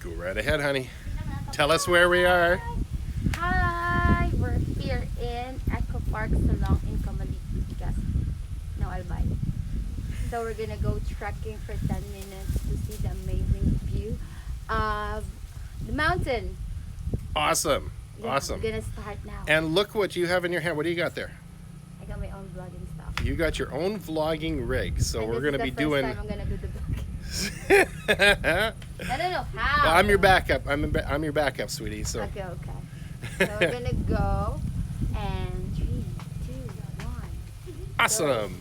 Go right ahead, honey. Tell us where we are. Hi, we're here in Eco Park, Solong Eco Legazpi. No, Albay. So we're gonna go trekking for 10 minutes to see the amazing view of the mountain. Awesome. Yeah, Awesome. We're gonna start now. And look what you have in your hand. What do you got there? I got my own vlogging stuff. You got your own vlogging rig. So And we're this going to is be the doing. first time I'm gonna do the vlogging. I don't know Well, how. I'm your backup. I'm your backup, sweetie. So. Okay, okay. So we're gonna go and 3, 2, 1. Awesome.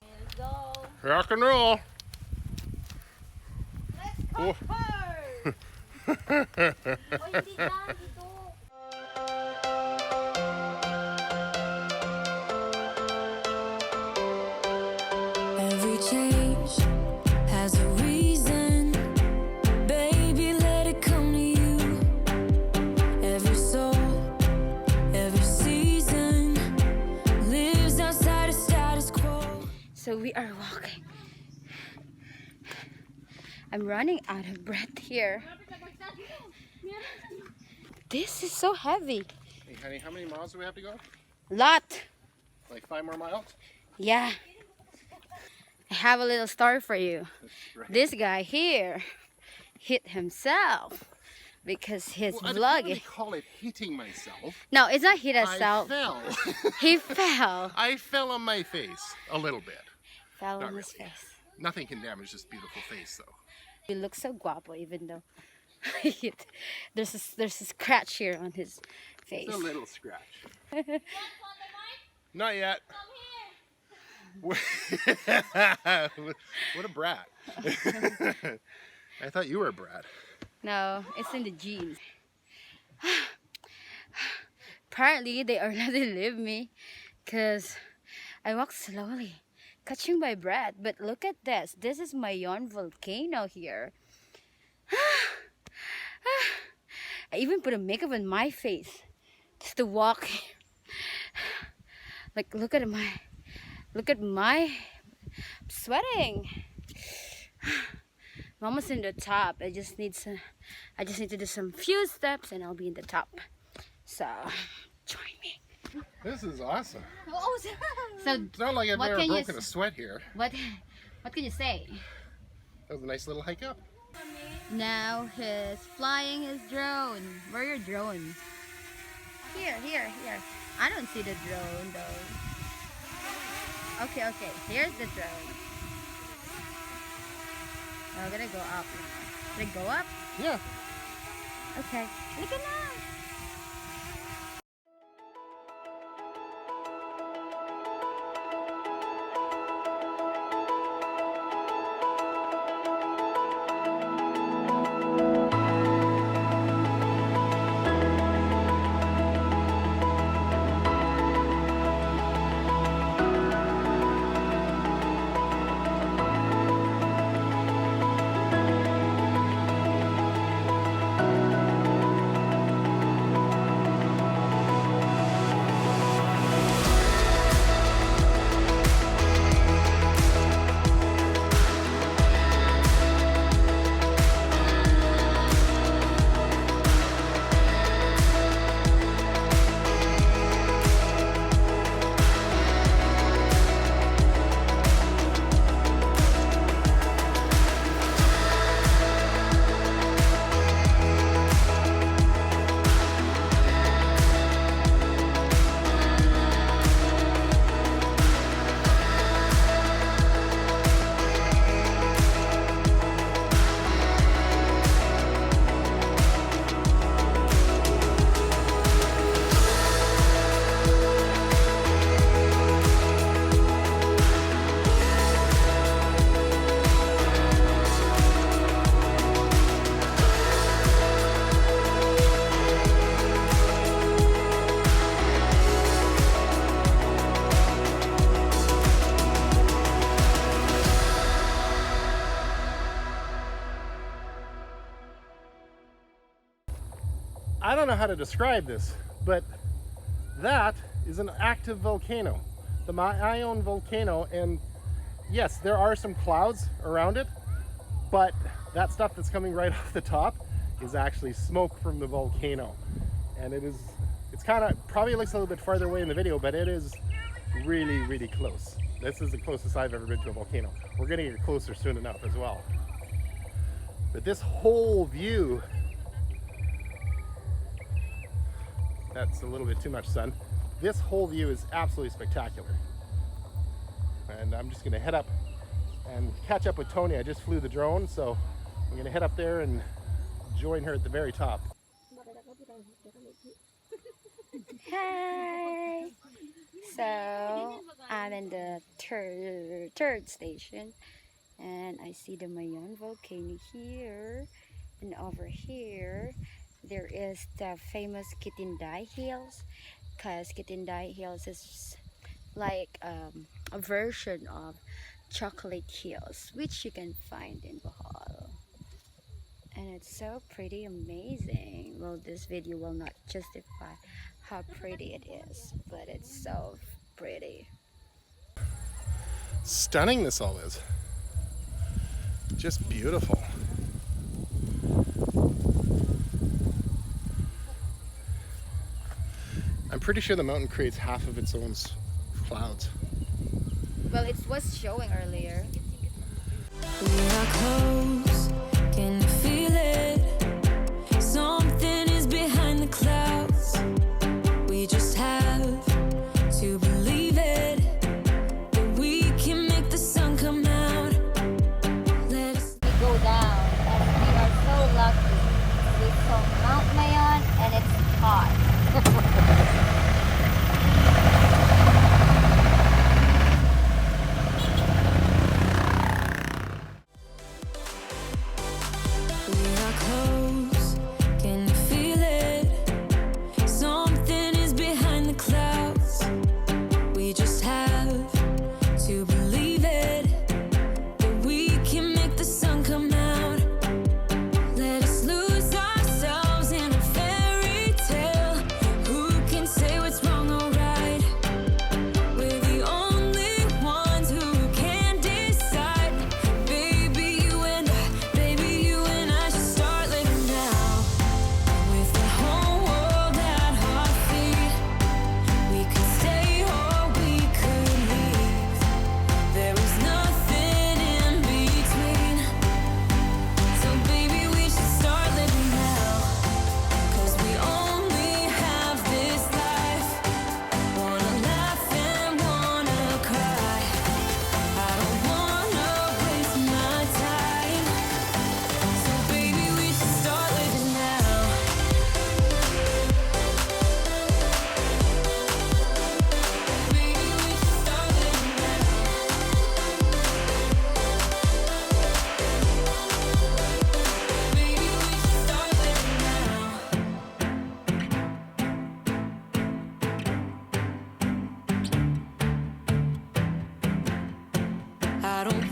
Let's go. Rock and roll. Let's go. Oh, hindi na, dito. Every change has a reason. Baby, let it come to you. Every soul, every season lives outside of status quo. So we are walking. I'm running out of breath here. This is so heavy. Hey, honey, how many miles do we have to go? Lot. Like 5 more miles? Yeah. I have a little story for you. Right. This guy here hit himself because his Well, I vlog. don't really call it hitting myself. No, it's not hit I himself. fell. He fell. I fell on my face a little bit. Fell Not on his really. face. Nothing can damage this beautiful face, though. He looks so guapo, even though there's a scratch here on his face. It's a little scratch. Not yet. What a brat. I thought you were a brat. No, it's in the genes. Apparently, they are letting leave me because I walk slowly, catching my breath. But look at this. This is mayon volcano here. I even put a makeup on my face just to walk. Like, look at my I'm sweating. I'm almost in the top. I just need to do some few steps and I'll be in the top. So join me. This is awesome. So It's not like I've What ever can you broken a sweat here. what can you say? That was a nice little hike up. Now he's flying his drone. Where your drone? Here. I don't see the drone though. Okay. Here's the drone. I'm gonna go up now. Should I go up? Yeah. Okay. Look at that. don't know how to describe this, but that is an active volcano, the Mayon volcano. And yes, there are some clouds around it, but that stuff that's coming right off the top is actually smoke from the volcano. And it's kind of, probably looks a little bit farther away in the video, but it is really, really close. This is the closest I've ever been to a volcano. We're gonna get closer soon enough as well. But this whole view, that's a little bit too much sun. This whole view is absolutely spectacular. And I'm just gonna head up and catch up with Tony. I just flew the drone, so I'm gonna head up there and join her at the very top. Hi! So, I'm in the third station, and I see the Mayon volcano here, and over here there is the famous Kitindai Hills, because Kitindai Hills is like a version of Chocolate Hills, which you can find in Bohol. And it's so pretty, amazing. Well, this video will not justify how pretty it is, but it's so pretty. Stunning this all is. Just beautiful. I'm pretty sure the mountain creates half of its own clouds. Well, it was showing earlier. We are close, can you feel it? Something is behind the clouds. We just have to believe it, that we can make the sun come out. Let us We go down, and we are so lucky. We saw Mount Mayon, and it's hot. We are close, can you feel it? Something is behind the clouds. We just have to believe it, that we can make the sun come out. Let us lose ourselves in a fairy tale. Who can say what's wrong or right? We're the only ones who can decide. Baby, you and I should start living now. With the whole world at our feet, we could stay or we could leave. There is nothing in between. So baby, we should start living now. 'Cause we only have this life. Wanna laugh and wanna cry. I don't wanna waste my time. So baby, we should start living now. Baby, we should start living now. Baby, we should start living now. I don't